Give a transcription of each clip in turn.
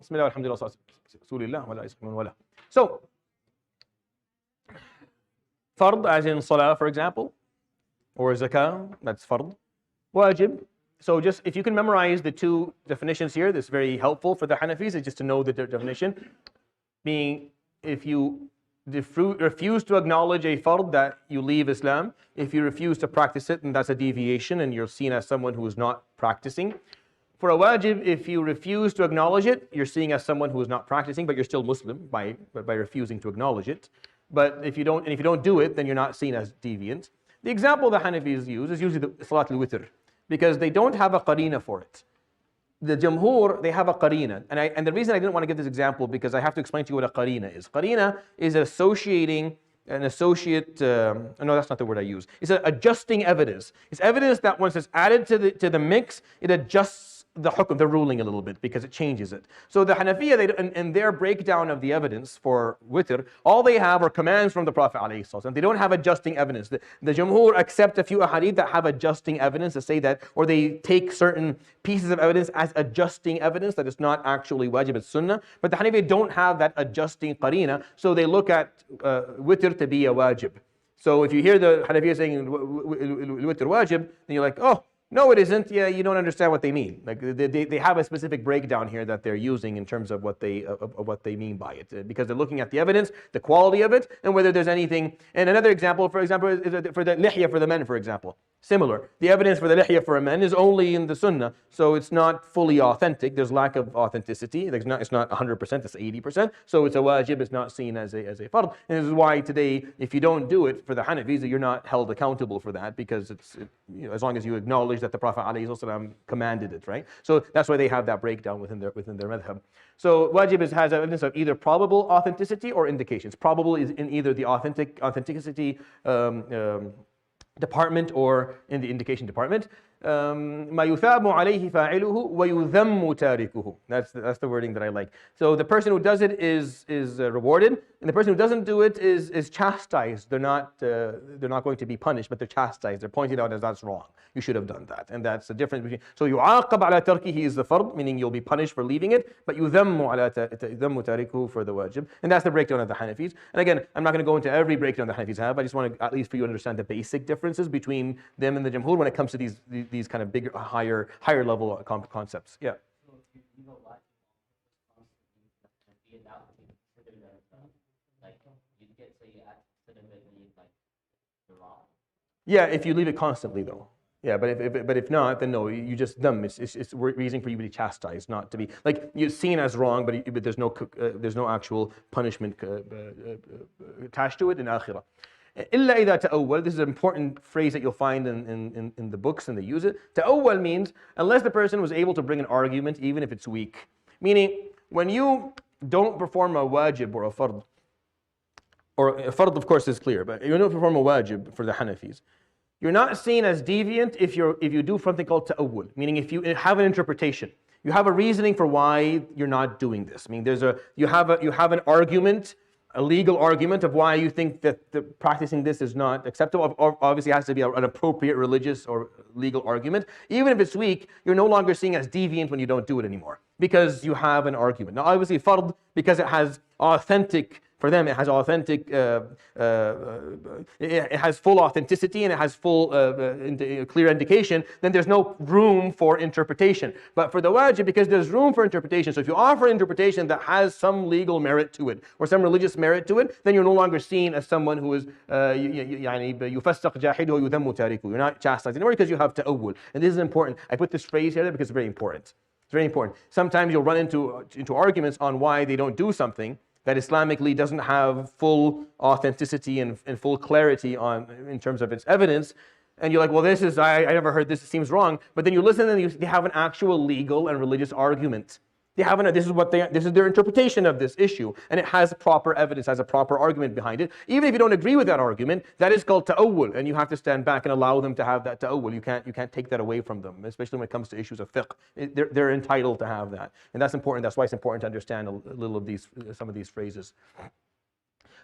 Bismillah, alhamdulillah, Rasulillah, wa la ilaha illallah. So, fard as in salah, for example, or zakah, that's fard. Wajib. So just if you can memorize the two definitions here, this is very helpful for the Hanafis, is just to know the definition. Being, if you refuse to acknowledge a fard, that you leave Islam. If you refuse to practice it, then that's a deviation and you're seen as someone who is not practicing. For a wajib, if you refuse to acknowledge it, you're seen as someone who is not practicing, but you're still Muslim by refusing to acknowledge it. But if you don't do it, then you're not seen as deviant. The example the Hanafis use is usually the Salat al-Witr, because they don't have a qarina for it. The Jamhur, they have a qarina. And the reason I didn't want to give this example, because I have to explain to you what a qarina is. Qarina is associating an associate, no, that's not the word I use. It's adjusting evidence. It's evidence that once it's added to the mix, it adjusts the hukm, the ruling a little bit, because it changes it. So the Hanafiya, in their breakdown of the evidence for witr, all they have are commands from the Prophet ﷺ. They don't have adjusting evidence. The Jamhur accept a few ahadith that have adjusting evidence to say that, or they take certain pieces of evidence as adjusting evidence that is not actually wajib, it's sunnah. But the Hanafiya don't have that adjusting qarina, so they look at witr to be a wajib. So if you hear the Hanafiya saying witr wajib, then you're like, oh, no, it isn't. Yeah, you don't understand what they mean. Like they have a specific breakdown here that they're using in terms of what they mean by it, because they're looking at the evidence, the quality of it, and whether there's anything. And another example, for example, is for the lihya for the men, for example. Similar. The evidence for the lihya for a man is only in the sunnah, so it's not fully authentic. There's lack of authenticity. It's not 100%, it's 80%. So it's a wajib, it's not seen as a fard. And this is why today, if you don't do it for the Hanafis, you're not held accountable for that, because as long as you acknowledge that the Prophet ﷺ commanded it, right? So that's why they have that breakdown within their madhab. So wajib has evidence of either probable authenticity or indications. Probable is in either the authenticity department or in the indication department. ما يثاب عليه فاعله ويذم تاركه. That's the wording that I like. So the person who does it is rewarded, and the person who doesn't do it is chastised. They're not going to be punished, but they're chastised. They're pointed out as that's wrong. You should have done that, and that's the difference between. So يعاقب على تركه is the fard, meaning you'll be punished for leaving it, but يذم على يذم تاركه for the wajib, and that's the breakdown of the Hanafis. And again, I'm not going to go into every breakdown the Hanafis have. I just want to, at least for you to understand the basic differences between them and the Jamhur when it comes to these kind of bigger, higher level concepts. Yeah. So if you don't like be allowed to like you get say like the wrong. Yeah, if you leave it constantly though. Yeah, but if not, then no, you just dumb. It's reason for you to be chastised, not to be like you're seen as wrong, but there's no actual punishment attached to it in akhirah. إلا إذا تأول, this is an important phrase that you'll find in the books, and they use it. تأول means unless the person was able to bring an argument, even if it's weak. Meaning, when you don't perform a wajib or a fard, or a fard of course is clear, but you don't perform a wajib for the Hanafis, you're not seen as deviant if you do something called ta'awul, meaning if you have an interpretation, you have a reasoning for why you're not doing this. I mean, you have an argument, a legal argument of why you think that practicing this is not acceptable. Obviously, it has to be an appropriate religious or legal argument. Even if it's weak, you're no longer seen as deviant when you don't do it anymore, because you have an argument. Now, obviously, fard, because it has authentic. For them, it has authentic, it has full authenticity, and it has full clear indication. Then there's no room for interpretation. But for the wajib, because there's room for interpretation, so if you offer an interpretation that has some legal merit to it, or some religious merit to it, then you're no longer seen as someone who is يفسق جاحده ويذم تاركه. You're not chastised anymore because you have ta'awul. And this is important. I put this phrase here because it's very important. It's very important. Sometimes you'll run into arguments on why they don't do something that Islamically doesn't have full authenticity and full clarity in terms of its evidence, and you're like, well, this is, I never heard this, it seems wrong, but then you listen and they have an actual legal and religious argument. This is their interpretation of this issue, and it has proper evidence, has a proper argument behind it. Even if you don't agree with that argument, that is called ta'awul, and you have to stand back and allow them to have that ta'awul. You can't take that away from them, especially when it comes to issues of fiqh. They're entitled to have that, and that's important. That's why it's important to understand a little of some of these phrases.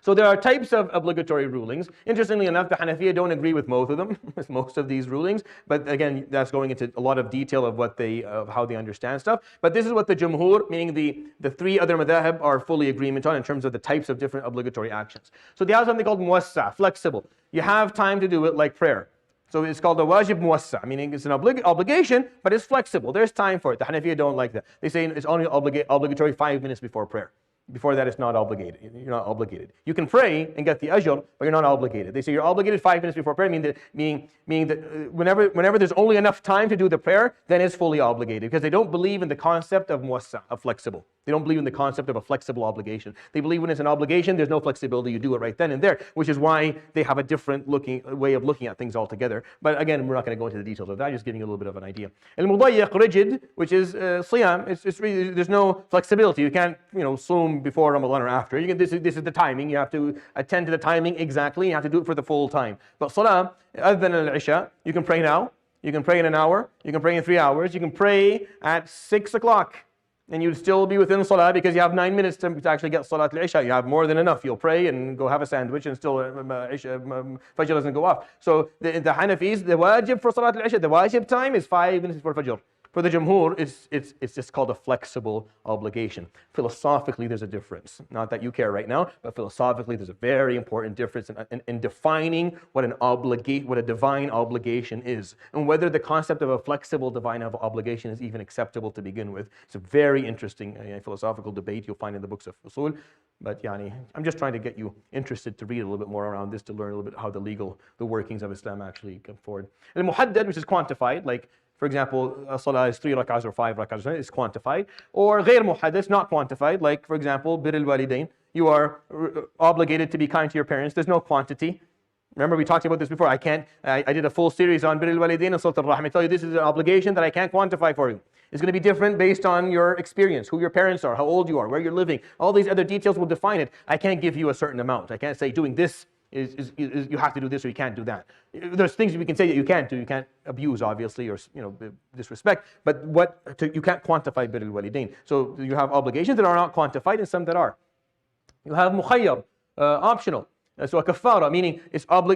So there are types of obligatory rulings. Interestingly enough, the Hanafiya don't agree with most of them, with most of these rulings. But again, that's going into a lot of detail of how they understand stuff. But this is what the Jumhur, meaning the three other madhahib, are fully agreement on in terms of the types of different obligatory actions. So they have something called muwassa, flexible. You have time to do it, like prayer. So it's called a wajib muwassa, meaning it's an obligation, but it's flexible. There's time for it. The Hanafiya don't like that. They say it's only obligatory 5 minutes before prayer. Before that, it's not obligated. You're not obligated. You can pray and get the ajr, but you're not obligated. They say you're obligated 5 minutes before prayer, meaning that whenever there's only enough time to do the prayer, then it's fully obligated, because they don't believe in the concept of muwassa, of flexible. They don't believe in the concept of a flexible obligation. They believe when it's an obligation, there's no flexibility. You do it right then and there, which is why they have a different way of looking at things altogether. But again, we're not going to go into the details of that. Just giving you a little bit of an idea. Al-mudayyiq, rigid, which is siyam. It's really, there's no flexibility. You can't swim before Ramadan or after. This is the timing. You have to attend to the timing exactly. You have to do it for the full time. But salah, adhan al-isha, you can pray now. You can pray in an hour. You can pray in 3 hours. You can pray at 6 o'clock. And you'd still be within salah because you have 9 minutes to actually get salat al-isha. You have more than enough. You'll pray and go have a sandwich and still fajr doesn't go off. So the Hanafis, the wajib for salat al-isha, the wajib time is 5 minutes before fajr. For the Jumhur, it's just called a flexible obligation. Philosophically, there's a difference. Not that you care right now, but philosophically, there's a very important difference in defining what a divine obligation is, and whether the concept of a flexible divine obligation is even acceptable to begin with. It's a very interesting philosophical debate you'll find in the books of Usool. But I'm just trying to get you interested to read a little bit more around this, to learn a little bit how the workings of Islam actually come forward. And muhaddad, which is quantified, like, for example, a salah is 3 rak'ahs or 5 rak'ahs, it's quantified. Or غير muhaddad, not quantified, like, for example, bir al-walidain. You are obligated to be kind to your parents. There's no quantity. Remember, we talked about this before. I did a full series on bir al-walidain and silat al-rahm. I tell you, this is an obligation that I can't quantify for you. It's going to be different based on your experience, who your parents are, how old you are, where you're living. All these other details will define it. I can't give you a certain amount. I can't say doing this is you have to do this or you can't do that. There's things we can say that you can't do. You can't abuse, obviously, or disrespect. But you can't quantify bir al-walidain. So you have obligations that are not quantified and some that are. You have mukhayyar, optional. So a kafara, meaning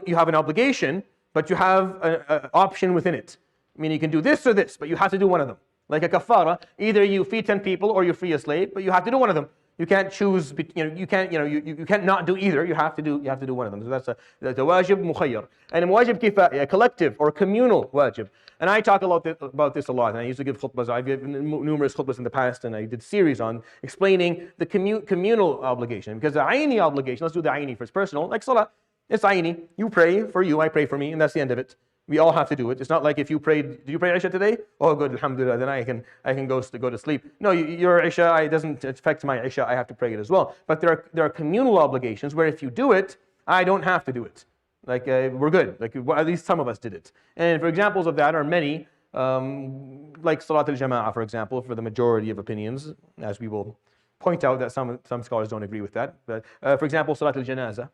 you have an obligation, but you have an option within it. Meaning you can do this or this, but you have to do one of them. Like a kafara, either you feed 10 people or you free a slave, but you have to do one of them. You can't choose. You can't not do either. You have to do one of them. So that's a wajib mukhayyar. And a wajib kifaya, a collective or communal wajib. And I talk about this a lot. And I used to give khutbahs. I've given numerous khutbahs in the past, and I did series on explaining the communal obligation. Because the aini obligation, let's do the aini first, personal, like salah. It's aini. You pray for you, I pray for me, and that's the end of it. We all have to do it. It's not like if you prayed, did you pray Isha today? Oh, good, alhamdulillah, then I can go to sleep. No, your Isha, it doesn't affect my Isha, I have to pray it as well. But there are communal obligations where if you do it, I don't have to do it. Like, we're good. Like, at least some of us did it. And for examples of that are many, like Salat al-Jama'ah, for example, for the majority of opinions, as we will point out that some scholars don't agree with that. But for example, Salat al-Janazah,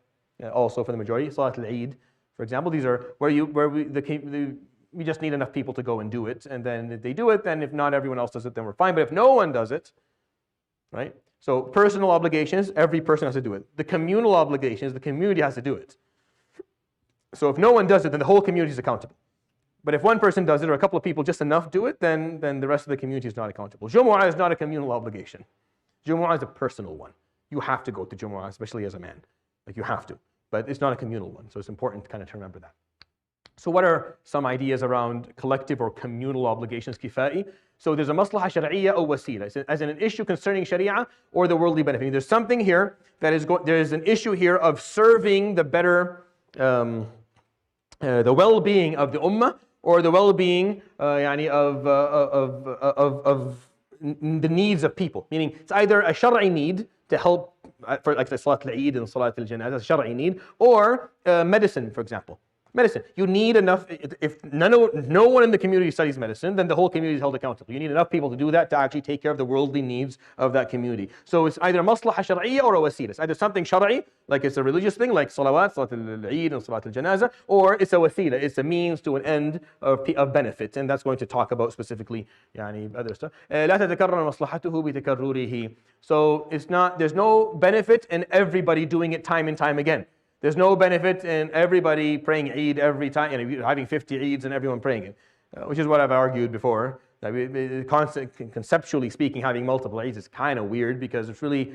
also for the majority, Salat al-Eid, for example, these are where we just need enough people to go and do it, and then if they do it, then if not everyone else does it, then we're fine. But if no one does it, right? So personal obligations, every person has to do it. The communal obligations, the community has to do it. So if no one does it, then the whole community is accountable. But if one person does it, or a couple of people just enough do it, then the rest of the community is not accountable. Jumu'ah is not a communal obligation. Jumu'ah is a personal one. You have to go to Jumu'ah, especially as a man. Like, you have to. But it's not a communal one, so it's important to kind of remember that. So what are some ideas around collective or communal obligations, kifai? So there's a maslaha shar'iyya or wasila, as in an issue concerning sharia or the worldly benefit. There's something here that there's an issue here of serving the better, the well-being of the ummah, or the well-being of the needs of people. Meaning it's either a shar'i need to help, for like the Salat al-Eid and Salat al-Janazah, a shar'i need, or medicine, for example. Medicine. You need enough. If no one in the community studies medicine, then the whole community is held accountable. You need enough people to do that to actually take care of the worldly needs of that community. So it's either maslaha shar'iyya or a wasila. It's either something shar'i, like it's a religious thing, like salawat, salat al-Eid and salat al-Janazah, or it's a wasila. It's a means to an end of benefit, and that's going to talk about specifically other stuff. لا تتكرر مصلحته بتكرره. So there's no benefit in everybody doing it time and time again. There's no benefit in everybody praying Eid every time, having 50 Eids and everyone praying it, which is what I've argued before. Conceptually speaking, having multiple Eids is kind of weird because it's really,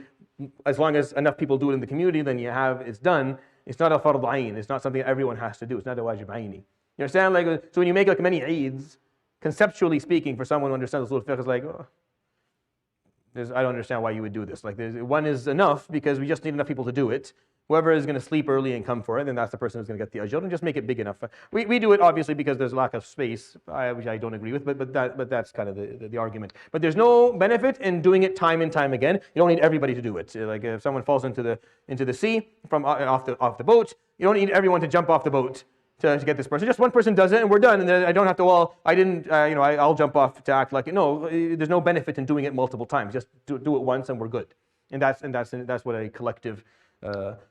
as long as enough people do it in the community, then it's done. It's not a fard ayn. It's not something everyone has to do. It's not a wajib ayni. You understand? So when you make many Eids, conceptually speaking, for someone who understands Usool al-Fiqh, is like, I don't understand why you would do this. One is enough because we just need enough people to do it. Whoever is going to sleep early and come for it, then that's the person who's going to get the ajr, and just make it big enough. We do it obviously because there's a lack of space, which I don't agree with, but that's kind of the argument. But there's no benefit in doing it time and time again. You don't need everybody to do it. Like if someone falls into the sea from off the boat, you don't need everyone to jump off the boat to get this person. Just one person does it and we're done, and then I don't have to. I'll jump off to act like it. No, there's no benefit in doing it multiple times. Just do it once and we're good. And that's what a collective.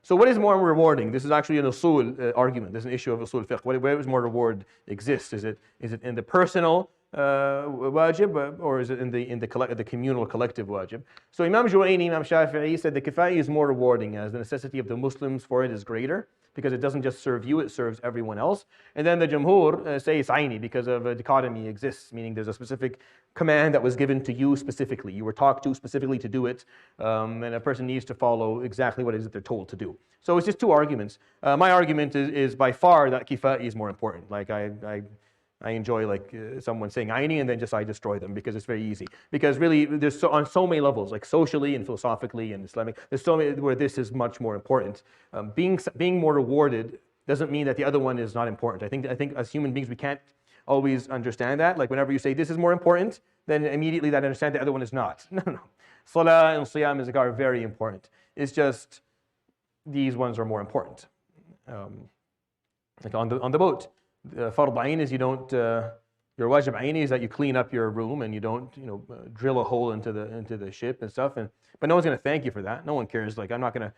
So what is more rewarding? This is actually an usool argument. There's an issue of usool fiqh. Where does more reward exist? Is it in the personal wajib, or is it in the communal collective wajib? So Imam Juwayni, Imam Shafi'i said the kifaya is more rewarding, as the necessity of the Muslims for it is greater, because it doesn't just serve you, it serves everyone else. And then the Jumhur say it's aini, because of a dichotomy exists, meaning there's a specific command that was given to you specifically. You were talked to specifically to do it, and a person needs to follow exactly what it is that they're told to do. So it's just two arguments. My argument is by far that kifaya is more important. Like I enjoy someone saying aini and then I destroy them because it's very easy. Because really there's on so many levels, like socially and philosophically and Islamic, there's so many where this is much more important. Being more rewarded doesn't mean that the other one is not important. I think as human beings we can't always understand that. Like whenever you say this is more important, then immediately that understand the other one is not. No. Salah and Siyam and Zakah are very important. It's just these ones are more important. Like on the boat. Fard ayn is you don't. Your wajib ayni is that you clean up your room and you don't, drill a hole into the ship and stuff. But no one's going to thank you for that. No one cares. Like I'm not going to.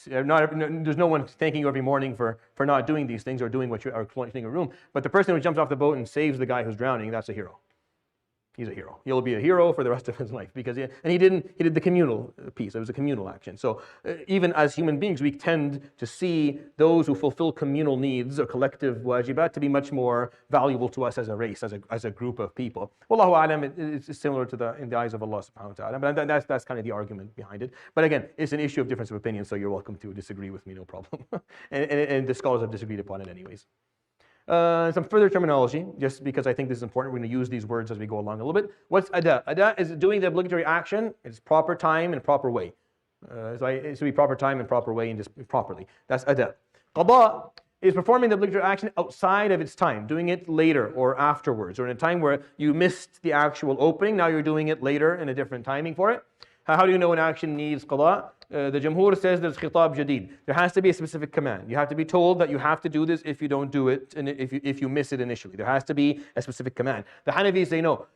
There's no one thanking you every morning for not doing these things or doing what you are cleaning a room. But the person who jumps off the boat and saves the guy who's drowning, that's a hero. He's a hero. He'll be a hero for the rest of his life because he did the communal piece. It was a communal action. So even as human beings, we tend to see those who fulfill communal needs or collective wajibat to be much more valuable to us as a race, as a group of people. Wallahu alam, it's similar to in the eyes of Allah subhanahu wa ta'ala. But that's kind of the argument behind it. But again, it's an issue of difference of opinion, so you're welcome to disagree with me, no problem. and the scholars have disagreed upon it anyways. Some further terminology, just because I think this is important. We're going to use these words as we go along a little bit. What's ada? Ada is doing the obligatory action. It's proper time and proper way. So it should be proper time and proper way and just properly. That's ada. Qada is performing the obligatory action outside of its time, doing it later or afterwards, or in a time where you missed the actual opening. Now you're doing it later in a different timing for it. How do you know an action needs qada? The Jumhur says there's khitab jadid. There has to be a specific command. You have to be told that you have to do this if you don't do it, and if you miss it initially. There has to be a specific command. The Hanafis say no.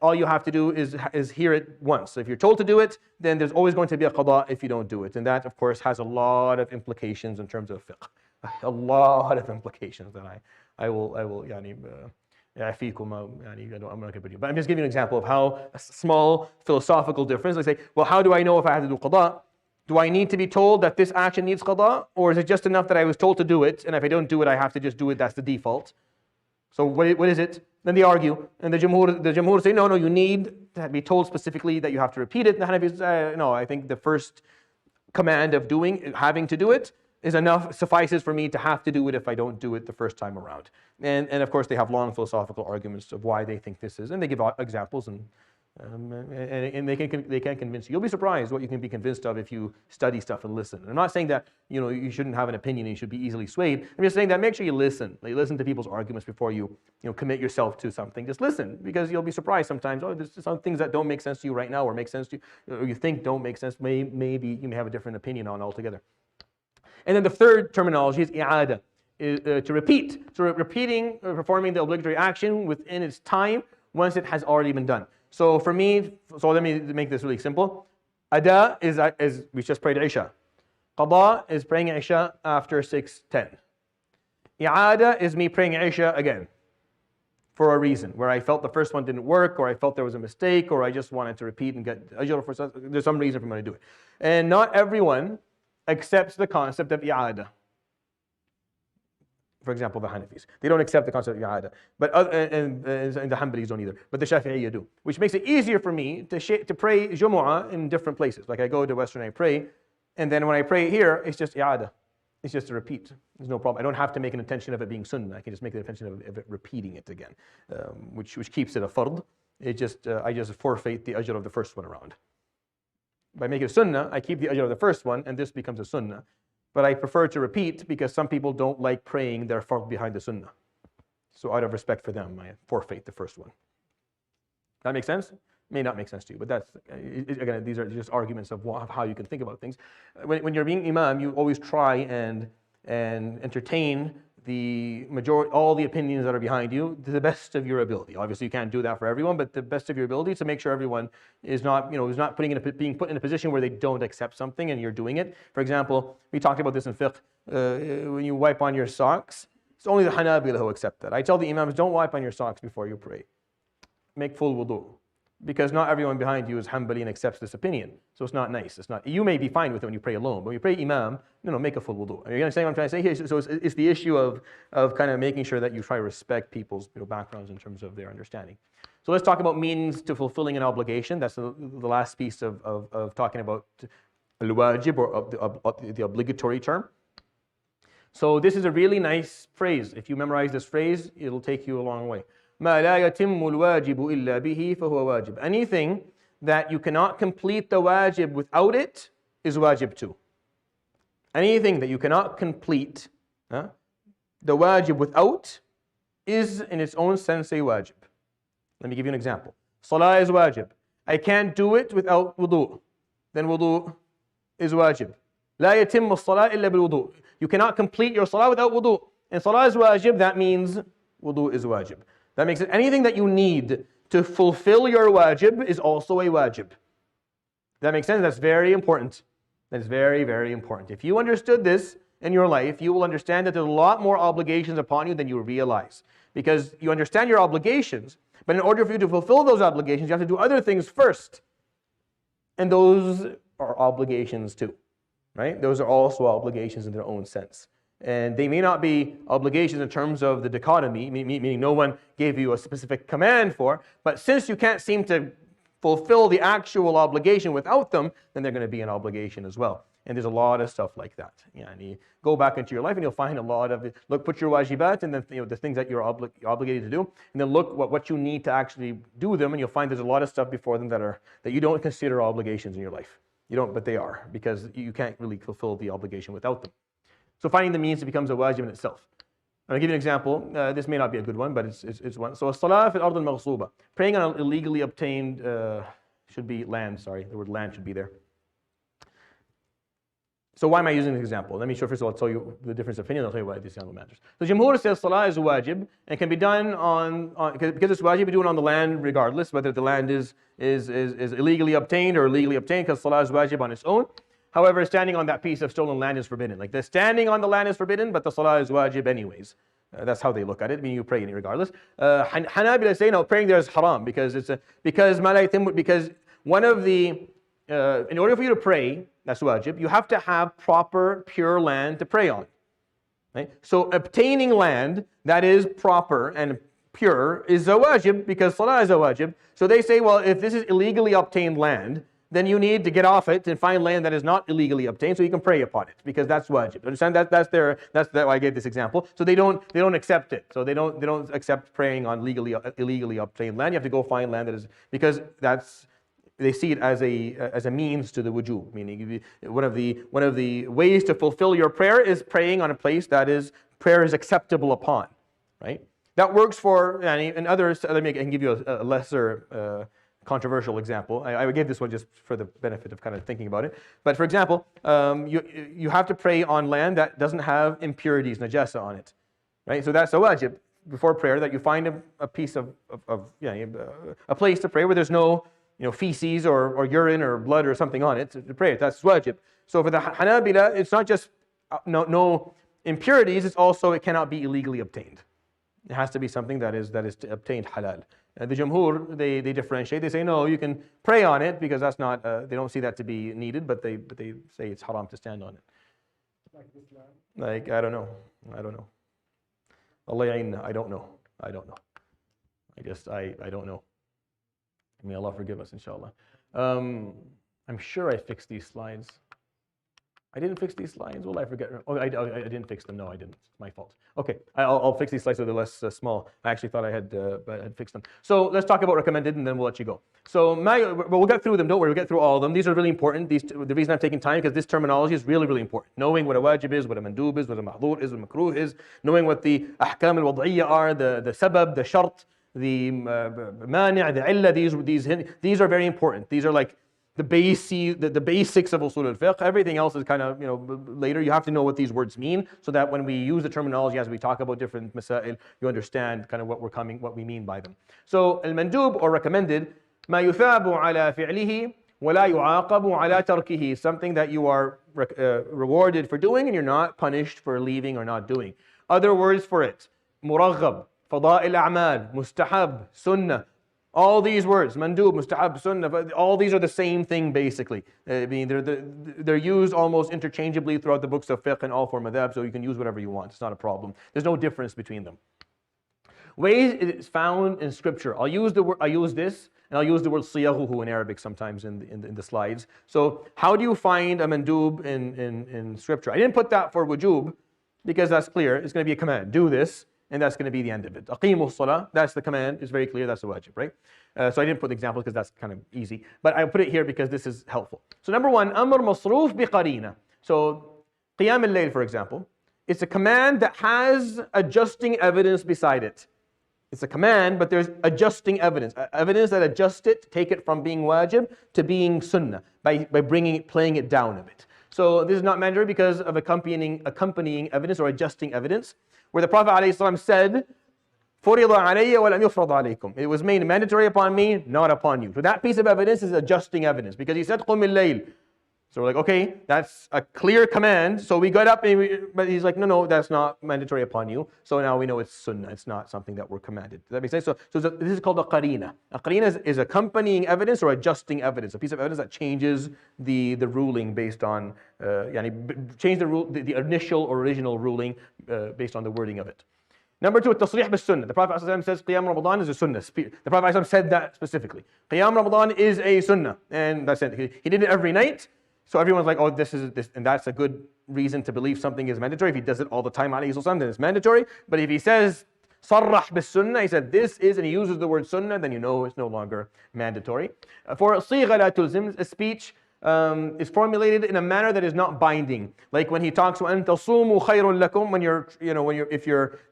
All you have to do is hear it once. So if you're told to do it, then there's always going to be a qada if you don't do it. And that, of course, has a lot of implications in terms of fiqh. A lot of implications that I will I'm not going to put you, but I'm just giving you an example of how a small philosophical difference. Like say, well, how do I know if I have to do qada? Do I need to be told that this action needs qada? Or is it just enough that I was told to do it, and if I don't do it, I have to just do it, that's the default? So what is it? Then they argue, and the Jumhur say, no, you need to be told specifically that you have to repeat it. And the Hanafis say, no, I think the first command of having to do it is enough, suffices for me to have to do it if I don't do it the first time around. And of course they have long philosophical arguments of why they think this is, and they give examples and they can convince you. You'll be surprised what you can be convinced of if you study stuff and listen. And I'm not saying that you shouldn't have an opinion and you should be easily swayed. I'm just saying that make sure you listen. Like, listen to people's arguments before you commit yourself to something. Just listen, because you'll be surprised sometimes. Oh, there's some things that don't make sense to you right now, or make sense to you, or you think don't make sense. Maybe you may have a different opinion on altogether. And then the third terminology is i'ada. to repeat. So repeating, performing the obligatory action within its time once it has already been done. So for me, so let me make this really simple. Ada is we just prayed Isha. Qada is praying Isha after 6:10. I'ada is me praying Isha again for a reason, where I felt the first one didn't work, or I felt there was a mistake, or I just wanted to repeat and get ajr for there's some reason for me to do it. And not everyone accepts the concept of i'ada. For example, the Hanafis. They don't accept the concept of i'ada. But and the Hanbalis don't either. But the Shafi'iyya do. Which makes it easier for me to pray Jumu'ah in different places. Like I go to Western, I pray, and then when I pray here, it's just i'ada. It's just a repeat. There's no problem. I don't have to make an intention of it being sunnah. I can just make the intention of it repeating it again, which keeps it a fard. I just forfeit the ajr of the first one around. By making it sunnah, I keep the ajr of the first one, and this becomes a sunnah. But I prefer to repeat because some people don't like praying their fard behind the sunnah. So out of respect for them, I forfeit the first one. That makes sense? May not make sense to you, but that's, again, these are just arguments of how you can think about things. When you're being imam, you always try and entertain the majority, all the opinions that are behind you to the best of your ability. Obviously, you can't do that for everyone, but the best of your ability to make sure everyone is not, is not being put in a position where they don't accept something and you're doing it. For example, we talked about this in fiqh. When you wipe on your socks, it's only the Hanabila who accept that. I tell the imams, don't wipe on your socks before you pray. Make full wudu. Because not everyone behind you is Hanbali and accepts this opinion. So it's not nice. It's not. You may be fine with it when you pray alone, but when you pray imam, make a full wudu. Are you understand what I'm trying to say here? So it's the issue of kind of making sure that you try to respect people's backgrounds in terms of their understanding. So let's talk about means to fulfilling an obligation. That's the last piece of talking about al-wajib, or the obligatory term. So this is a really nice phrase. If you memorize this phrase, it'll take you a long way. ما لا يتم الواجب إلا به فهو واجب. Anything that you cannot complete the wajib without it is wajib too. Anything that you cannot complete the wajib without is in its own sense a wajib. Let me give you an example. Salah is wajib. I can't do it without wudu. Then wudu is wajib. لا يتم الصلاة إلا بالوضوء. You cannot complete your salah without wudu. And salah is wajib, that means wudu is wajib. That makes it anything that you need to fulfill your wajib is also a wajib. That makes sense? That's very important. That is very, very important. If you understood this in your life, you will understand that there's a lot more obligations upon you than you realize. Because you understand your obligations, but in order for you to fulfill those obligations, you have to do other things first. And those are obligations too, right? Those are also obligations in their own sense. And they may not be obligations in terms of the dichotomy, meaning no one gave you a specific command for, but since you can't seem to fulfill the actual obligation without them, then they're going to be an obligation as well. And there's a lot of stuff like that. And you go back into your life and you'll find a lot of it. Look, put your wajibat and then the things that you're obligated to do, and then look what you need to actually do them, and you'll find there's a lot of stuff before them that you don't consider obligations in your life. You don't, but they are, because you can't really fulfill the obligation without them. So finding the means becomes a wajib in itself. I'll give you an example. This may not be a good one, but it's one. So as-salah fi al-ard al-maghsuba. Praying on an illegally obtained, should be land, sorry. The word land should be there. So why am I using this example? Let me first of all tell you the difference of opinion. I'll tell you why this example matters. So Jumhur says salah is wajib and can be done because it's wajib, you do it on the land regardless, whether the land is illegally obtained or legally obtained, because salah is wajib on its own. However, standing on that piece of stolen land is forbidden. Like the standing on the land is forbidden, but the salah is wajib anyways. That's how they look at it, meaning you pray in it regardless. Hanabila say no, praying there is haram because one of the in order for you to pray, that's wajib, you have to have proper, pure land to pray on. Right? So obtaining land that is proper and pure is a wajib because salah is a wajib. So they say, well, if this is illegally obtained land, then you need to get off it and find land that is not illegally obtained so you can pray upon it because that's wajib. Understand? That's why I gave this example. So they don't accept it. So they don't accept praying on illegally obtained land. You have to go find land that is, because they see it as a means to the wujub, meaning one of the ways to fulfill your prayer is praying on a place that prayer is acceptable upon, right? That works for and others. I can give you a lesser controversial example. I gave this one just for the benefit of kind of thinking about it. But for example, you have to pray on land that doesn't have impurities, najasa on it, right? So that's a wajib before prayer, that you find a piece of a place to pray where there's no feces or urine or blood or something on it to pray. That's wajib. So for the Hanabila, it's not just no impurities, it's also it cannot be illegally obtained. It has to be something that is obtained halal. The Jumhur, they differentiate. They say no, you can pray on it because that's not. They don't see that to be needed, but they say it's haram to stand on it. Like this land. Like I don't know. Allah ya'inna, I don't know. I don't know. May Allah forgive us, inshallah. I'm sure I fixed these slides. I didn't fix these slides. Will I forget? Oh, I didn't fix them. No, I didn't. It's my fault. Okay, I'll fix these slides so they're less small. I actually thought I had fixed them. So let's talk about recommended, and then we'll let you go. So we'll get through them. Don't worry, we'll get through all of them. These are really important. The reason I'm taking time because this terminology is really, really important. Knowing what a wajib is, what a mandub is, what a mahdhur is, what a makruh is. Knowing what the ahkam al-wad'iyya are, the sabab, the shart, the mani', the illa. These are very important. These are like the basics of Usool al-Fiqh. Everything else is kind of, later. You have to know what these words mean so that when we use the terminology as we talk about different masail, you understand kind of what we mean by them. So, al-mandub or recommended, ما يثاب على فعله ولا يعاقب على تركه, something that you are rewarded for doing and you're not punished for leaving or not doing. Other words for it, muraghab, fada'il a'mal, mustahab, sunnah. All these words, mandub, mustahab, sunnah, all these are the same thing basically. I mean, they're used almost interchangeably throughout the books of fiqh and all four madhab, so you can use whatever you want. It's not a problem. There's no difference between them. Ways it is found in scripture. I use this, and I'll use the word siyaghuhu in Arabic sometimes in the slides. So how do you find a mandub in scripture? I didn't put that for wujub because that's clear. It's going to be a command. Do this. And that's going to be the end of it. Aqimu salah, that's the command, it's very clear, that's the wajib, right? So I didn't put the example because that's kind of easy. But I put it here because this is helpful. So number one, amr masroof bi qarina. So qiyam al-layl, for example, it's a command that has adjusting evidence beside it. It's a command, but there's adjusting evidence. Evidence that adjusts it, take it from being wajib to being sunnah, by playing it down a bit. So this is not mandatory because of accompanying evidence or adjusting evidence, where the Prophet ﷺ said, فُرِضَ عَلَيَّ وَلَمْ يُفْرَضْ عَلَيْكُمْ. It was made mandatory upon me, not upon you. So that piece of evidence is adjusting evidence because he said, قُمِ اللَّيْلِ. So we're like, okay, that's a clear command. So we got up, but he's like, no, that's not mandatory upon you. So now we know it's sunnah. It's not something that we're commanded. Does that make sense? So this is called a qarina. A qarina is accompanying evidence or adjusting evidence, a piece of evidence that changes the ruling based on, change the initial or original ruling based on the wording of it. Number two, التصريح بالسنة. The Prophet ﷺ says Qiyam Ramadan is a sunnah. The Prophet ﷺ said that specifically. Qiyam Ramadan is a sunnah. And that's it. He did it every night. So everyone's like, oh, this is this, and that's a good reason to believe something is mandatory. If he does it all the time, then it's mandatory. But if he says, sarrah bis sunnah, he said this is, and he uses the word sunnah, then you know it's no longer mandatory. For sigha la tulzim, a speech is formulated in a manner that is not binding. Like when he talks, وَأَن تَصُومُوا خَيْرٌ لَكُمْ,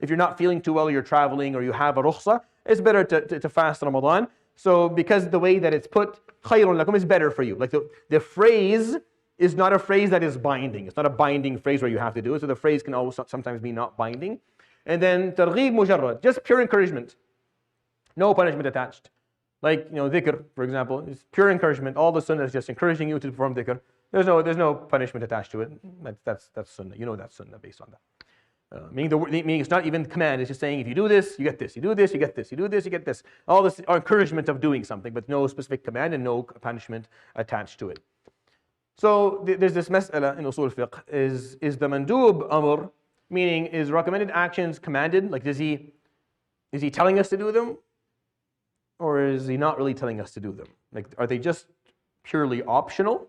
if you're not feeling too well, or you're traveling, or you have a rukhsa, it's better to fast Ramadan. So because the way that it's put, خَيْرٌ لَكُمْ, is better for you. Like the phrase is not a phrase that is binding. It's not a binding phrase where you have to do it. So the phrase can also sometimes be not binding. And then targheeb mujarrad, just pure encouragement. No punishment attached. Like, dhikr, for example, is pure encouragement. All the sunnah is just encouraging you to perform dhikr. There's no punishment attached to it. That's sunnah. You know that's sunnah based on that. Meaning it's not even command, it's just saying if you do this, you get this, you do this, you get this, you do this, you get this. All this are encouragement of doing something, but no specific command and no punishment attached to it. So there's this mas'ala in Usool al-Fiqh, is the mandub amr, meaning is recommended actions commanded? Like is he telling us to do them? Or is he not really telling us to do them? Like are they just purely optional?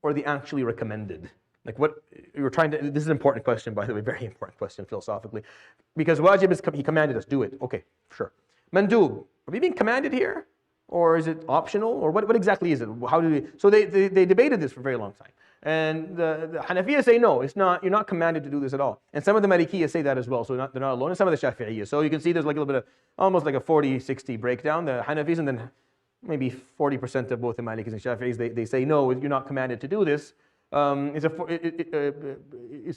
Or are they actually recommended? Like what you're trying to, this is an important question, by the way, very important question philosophically. Because wajib is, he commanded us, do it. Okay, sure. Mandub, are we being commanded here? Or is it optional? Or what exactly is it? How do we, so they debated this for a very long time. And the Hanafiya say no, it's not, you're not commanded to do this at all. And some of the Malikiyya say that as well, so they're not alone. And some of the Shafi'iyya. So you can see there's like a little bit of, almost like a 40-60 breakdown, the Hanafis, and then maybe 40% of both the Malikis and Shafi'is, they say, no, you're not commanded to do this. It's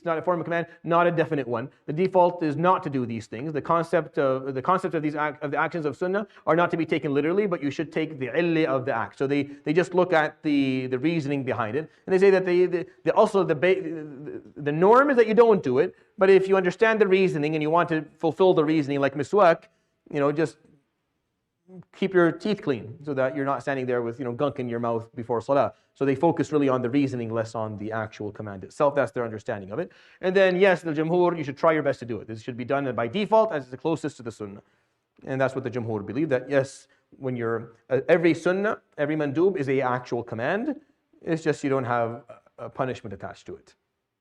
not a form of command, not a definite one. The default is not to do these things. The concept of the actions of sunnah are not to be taken literally, but you should take the illi of the act. So they just look at the reasoning behind it, and they say that the norm is that you don't do it. But if you understand the reasoning and you want to fulfill the reasoning, like miswak, just keep your teeth clean so that you're not standing there with gunk in your mouth before salah. So they focus really on the reasoning, less on the actual command itself. That's their understanding of it. And then yes, the Jumhur, you should try your best to do it. This should be done by default as the closest to the sunnah. And that's what the Jumhur believe, that yes, when you're every sunnah, every mandub is a actual command. It's just you don't have a punishment attached to it.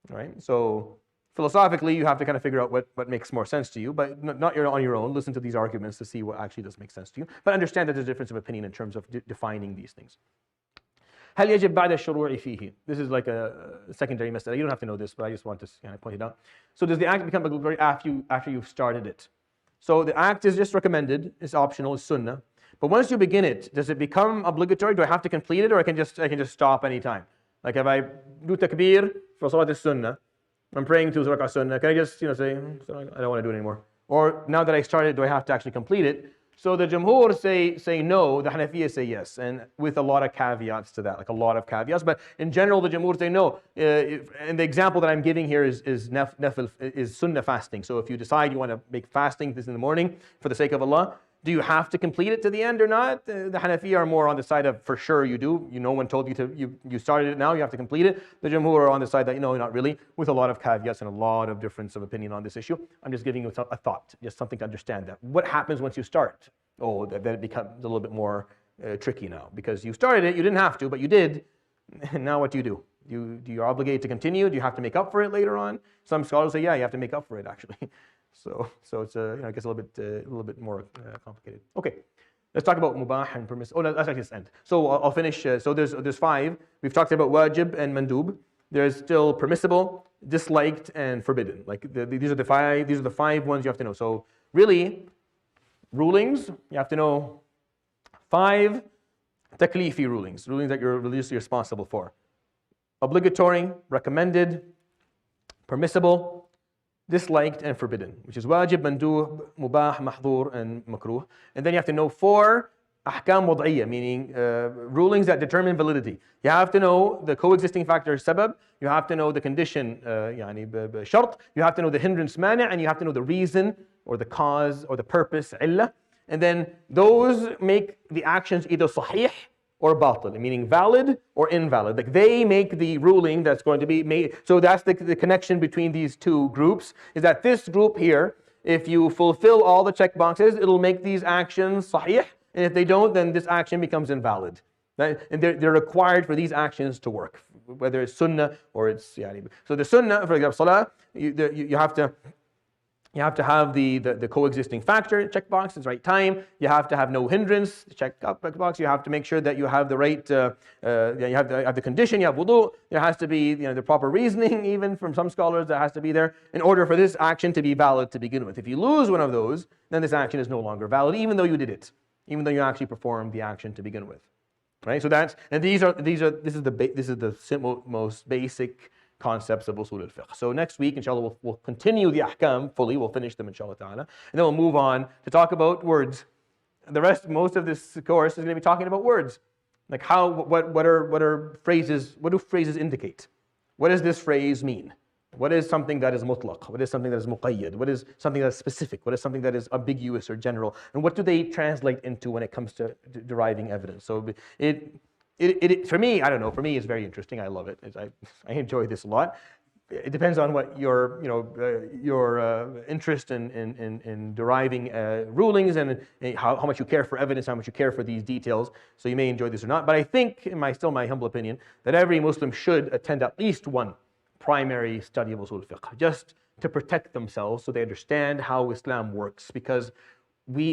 Right? So philosophically, you have to kind of figure out what makes more sense to you, but not on your own. Listen to these arguments to see what actually does make sense to you. But understand that there's a difference of opinion in terms of defining these things. هل يجب بعد الشروع فيه? This is like a secondary mas'ala. You don't have to know this, but I just want to kind of point it out. So does the act become obligatory after you've started it? So the act is just recommended, it's optional, it's sunnah. But once you begin it, does it become obligatory? Do I have to complete it, or I can just stop anytime? Like if I do takbir for salat al-sunnah, I'm praying to Rak'ah Sunnah, can I just say, I don't want to do it anymore? Or now that I started, do I have to actually complete it? So the Jumhur say no, the Hanafiya say yes, and with a lot of caveats to that, like a lot of caveats. But in general, the Jumhur say no. And the example that I'm giving here is Sunnah fasting. So if you decide you want to make fasting this in the morning for the sake of Allah, do you have to complete it to the end or not? The Hanafi are more on the side of for sure you do. No one told you to, you started it now, you have to complete it. The Jumhur are on the side that, not really, with a lot of caveats and a lot of difference of opinion on this issue. I'm just giving you a thought, just something to understand that. What happens once you start? Oh, then it becomes a little bit more tricky now. Because you started it, you didn't have to, but you did. And now what do? You're obligated to continue? Do you have to make up for it later on? Some scholars say, yeah, you have to make up for it actually. So it's it gets a little bit more complicated. Okay, let's talk about mubah and permissible. Oh, no, let's actually just end. So I'll finish. So there's 5. We've talked about wajib and mandub. There's still permissible, disliked, and forbidden. Like these are the 5. These are the 5 ones you have to know. So really, rulings you have to know 5 taklifi rulings that you're religiously responsible for. Obligatory, recommended, permissible, disliked, and forbidden, which is wajib, mandub, mubah, mahdhur, and makruh. And then you have to know 4 ahkam wad'iyya, meaning rulings that determine validity. You have to know the coexisting factor sabab, you have to know the condition shart, you have to know the hindrance mani', and you have to know the reason or the cause or the purpose illah. And then those make the actions either sahih or batil, meaning valid or invalid. Like they make the ruling that's going to be made. So that's the connection between these two groups, is that this group here, if you fulfill all the check boxes, it'll make these actions sahih, and if they don't, then this action becomes invalid. And they're required for these actions to work, whether it's sunnah or it's So the sunnah, for example, salah, you have to have the coexisting factor checkbox, it's right time. You have to have no hindrance, checkbox. You have to make sure that you have the right, you have the condition, you have wudu. There has to be the proper reasoning, even from some scholars, that has to be there in order for this action to be valid to begin with. If you lose one of those, then this action is no longer valid, even though you did it, even though you actually performed the action to begin with. Right? So this is the simple, most basic concepts of Usool al-Fiqh. So next week, inshallah, we'll continue the ahkam fully. We'll finish them, inshallah ta'ala. And then we'll move on to talk about words. Most of this course is going to be talking about words. Like what are phrases, what do phrases indicate? What does this phrase mean? What is something that is mutlaq? What is something that is muqayyad? What is something that is specific? What is something that is ambiguous or general? And what do they translate into when it comes to deriving evidence? So for me, I don't know. For me, it's very interesting. I love it. I enjoy this a lot. It depends on what your interest in deriving rulings and how much you care for evidence, how much you care for these details. So you may enjoy this or not. But I think, in my humble opinion, that every Muslim should attend at least one primary study of Usool al-Fiqh, just to protect themselves so they understand how Islam works. Because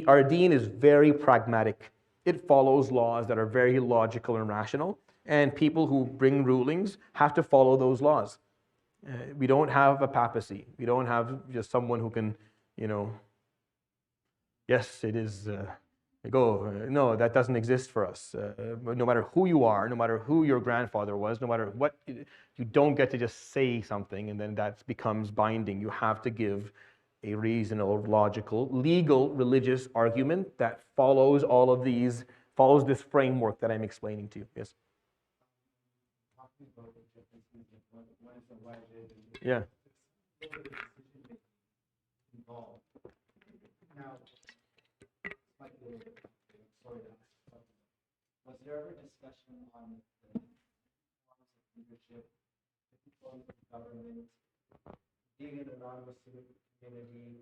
our deen is very pragmatic. It follows laws that are very logical and rational, and people who bring rulings have to follow those laws. We don't have a papacy. We don't have just someone who can, yes, it is Like, oh, no, that doesn't exist for us. No matter who you are, no matter who your grandfather was, no matter what, you don't get to just say something and then that becomes binding. You have to give a reasonable, logical, legal, religious argument that follows all of these, follows this framework that I'm explaining to you. Yes? Talking about the differences of what is a wajib and Yeah. involved. Now, slightly sorry to ask, but was there ever discussion on the forms of leadership, the people in the government, being an anonymous community,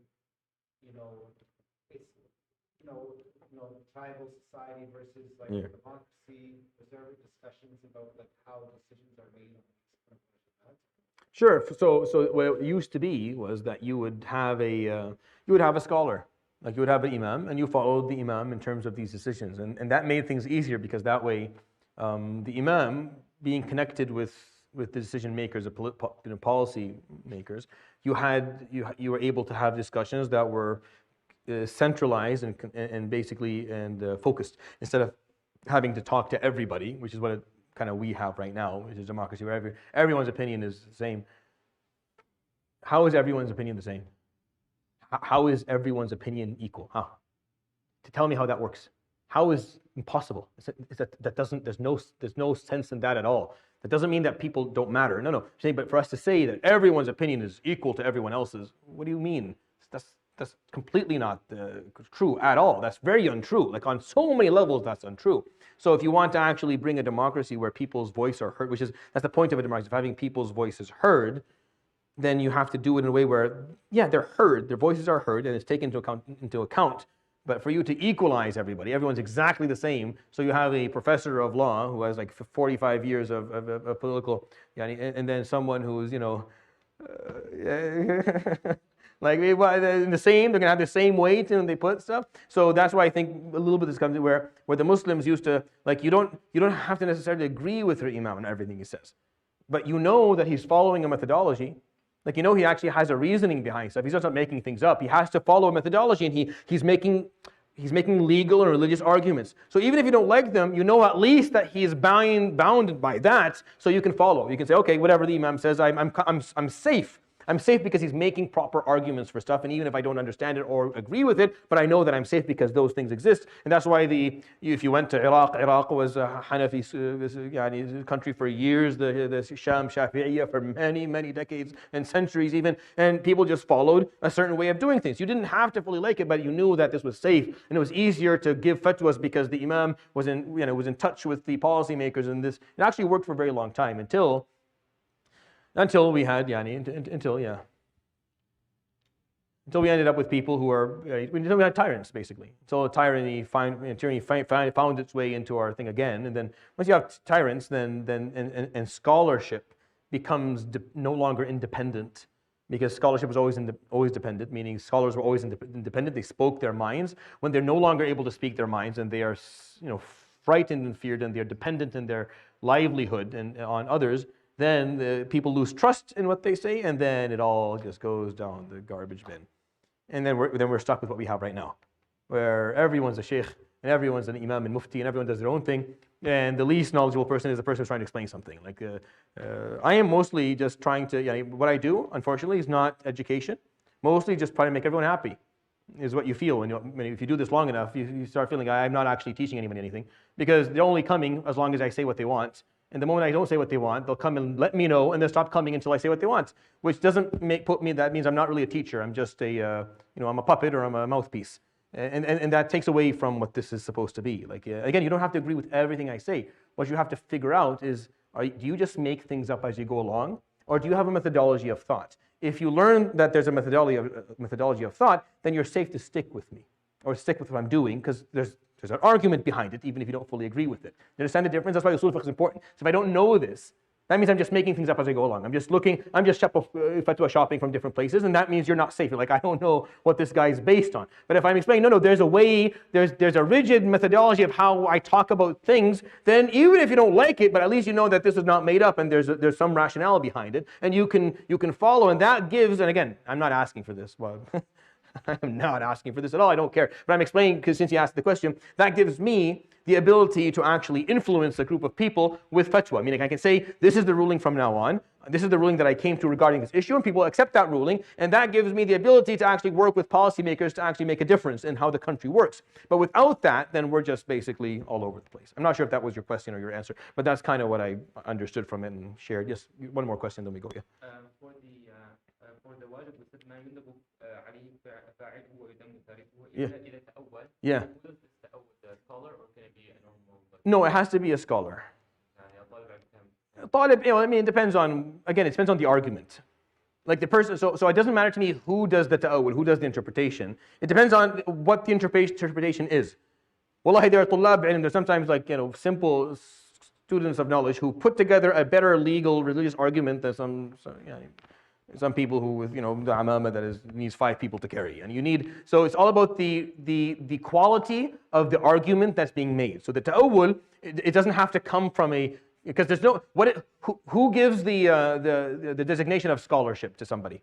it's tribal society versus like Yeah. democracy? Was there ever discussions about like how decisions are made on these? Sure. So what it used to be was that you would have a scholar, like you would have an imam, and you followed the imam in terms of these decisions, and that made things easier because that way, the imam being connected with the decision makers, the policy makers, you were able to have discussions that were centralized and basically focused instead of having to talk to everybody, which is what kind of we have right now, which is democracy, where everyone's opinion is the same. How is everyone's opinion the same? How is everyone's opinion equal? How? To tell me how that works. How is impossible? There's no sense in that at all. That doesn't mean that people don't matter. No. But for us to say that everyone's opinion is equal to everyone else's, what do you mean? That's completely not true at all. That's very untrue. Like on so many levels, that's untrue. So if you want to actually bring a democracy where people's voice are heard, that's the point of a democracy, of having people's voices heard, then you have to do it in a way where, yeah, they're heard, their voices are heard, and it's taken into account. But for you to equalize everyone's exactly the same. So you have a professor of law who has like 45 years of political, and then someone who's, like they're going to have the same weight and they put stuff. So that's why I think a little bit this comes in where the Muslims used to, like, you don't have to necessarily agree with your imam on everything he says, but you know that he's following a methodology. Like, he actually has a reasoning behind stuff. He's just not making things up. He has to follow a methodology, and he's making legal and religious arguments. So even if you don't like them, you know at least that he is bound by that, so you can follow. You can say, okay, whatever the imam says, I'm safe. I'm safe because he's making proper arguments for stuff, and even if I don't understand it or agree with it, but I know that I'm safe because those things exist. And that's why if you went to Iraq was a Hanafi country for years, the Sham Shafi'iyya for many, many decades and centuries even, and people just followed a certain way of doing things. You didn't have to fully like it, but you knew that this was safe, and it was easier to give fatwas because the imam was in touch with the policymakers, and it actually worked for a very long time until we had, until we ended up with people who are, until we had tyrants, basically. Until tyranny found its way into our thing again. And then once you have tyrants, then scholarship becomes no longer independent, because scholarship was always dependent, meaning scholars were always independent. They spoke their minds. When they're no longer able to speak their minds and they are, frightened and feared and they're dependent in their livelihood and on others, then the people lose trust in what they say, and then it all just goes down the garbage bin. And then we're stuck with what we have right now, where everyone's a sheikh, and everyone's an imam and mufti, and everyone does their own thing, and the least knowledgeable person is the person who's trying to explain something. Like, I am mostly just trying to, what I do, unfortunately, is not education. Mostly just trying to make everyone happy, is what you feel. If you do this long enough, you start feeling, I'm not actually teaching anyone anything, because they're only coming as long as I say what they want. And the moment I don't say what they want, they'll come and let me know, and they'll stop coming until I say what they want, which doesn't that means I'm not really a teacher. I'm just I'm a puppet, or I'm a mouthpiece. And that takes away from what this is supposed to be. Like, again, you don't have to agree with everything I say. What you have to figure out is, do you just make things up as you go along, or do you have a methodology of thought? If you learn that there's a methodology of thought, then you're safe to stick with me, or stick with what I'm doing, because there's an argument behind it, even if you don't fully agree with it. You understand the difference? That's why Usool fiqh is important. So if I don't know this, that means I'm just making things up as I go along. I'm just fatwa shopping from different places, and that means you're not safe. You're like, I don't know what this guy is based on. But if I'm explaining, no, there's a way, there's a rigid methodology of how I talk about things, then even if you don't like it, but at least you know that this is not made up and there's some rationale behind it, and you can follow, and that gives, and again, I'm not asking for this, well, I'm not asking for this at all. I don't care. But I'm explaining, because since you asked the question, that gives me the ability to actually influence a group of people with fatwa. Meaning I can say, this is the ruling from now on. This is the ruling that I came to regarding this issue, and people accept that ruling, and that gives me the ability to actually work with policymakers to actually make a difference in how the country works. But without that, then we're just basically all over the place. I'm not sure if that was your question or your answer, but that's kind of what I understood from it and shared. Yes, one more question, then we go. Yeah. For the wajib والسد ما يندب عليه فاعله ويذم تاركه Yeah. إذا تأول. Yeah. Who does this تأول? The scholar, or can it be a normal? No, it has to be a scholar. يعني طالب علم. Talib, I mean, it depends on, again, it depends on the argument. Like the person, so it doesn't matter to me who does the ta'awul, who does the interpretation. It depends on what the interpretation is. Wallahi, there are tullab ilm, there's sometimes like, simple students of knowledge who put together a better legal, religious argument than some people who with, the amama that needs 5 people to carry. And you need, so it's all about the quality of the argument that's being made. So the ta'awul, it doesn't have to come from because there's no, who gives the designation of scholarship to somebody?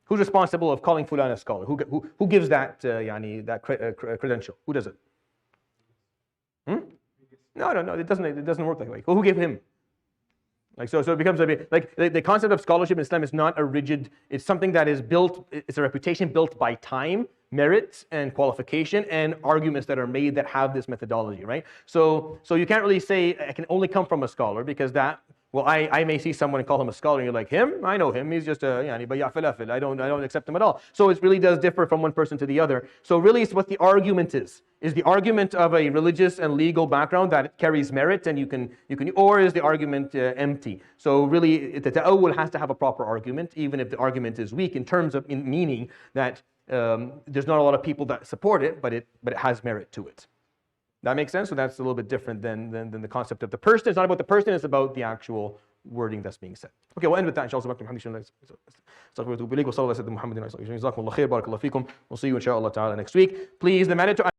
Who's responsible of calling fulan a scholar? Who gives that, that credential? Who does it? No, it doesn't work that way. Who gave him? So it becomes a bit, like the concept of scholarship in Islam is not a rigid, it's something that is built, it's a reputation built by time, merit, and qualification, and arguments that are made that have this methodology, right? So you can't really say it can only come from a scholar, because that, well, I may see someone and call him a scholar, and you're like, him? I know him, he's just I don't accept him at all. So it really does differ from one person to the other. So really it's what the argument is. Is the argument of a religious and legal background that carries merit, and you can, or is the argument empty? So really, the ta'awul has to have a proper argument, even if the argument is weak in terms of meaning that there's not a lot of people that support it, but it has merit to it. That makes sense? So that's a little bit different than the concept of the person. It's not about the person, it's about the actual wording that's being said. Okay, we'll end with that, inshallah. We'll see you, inshallah ta'ala, next week. Please, the matter to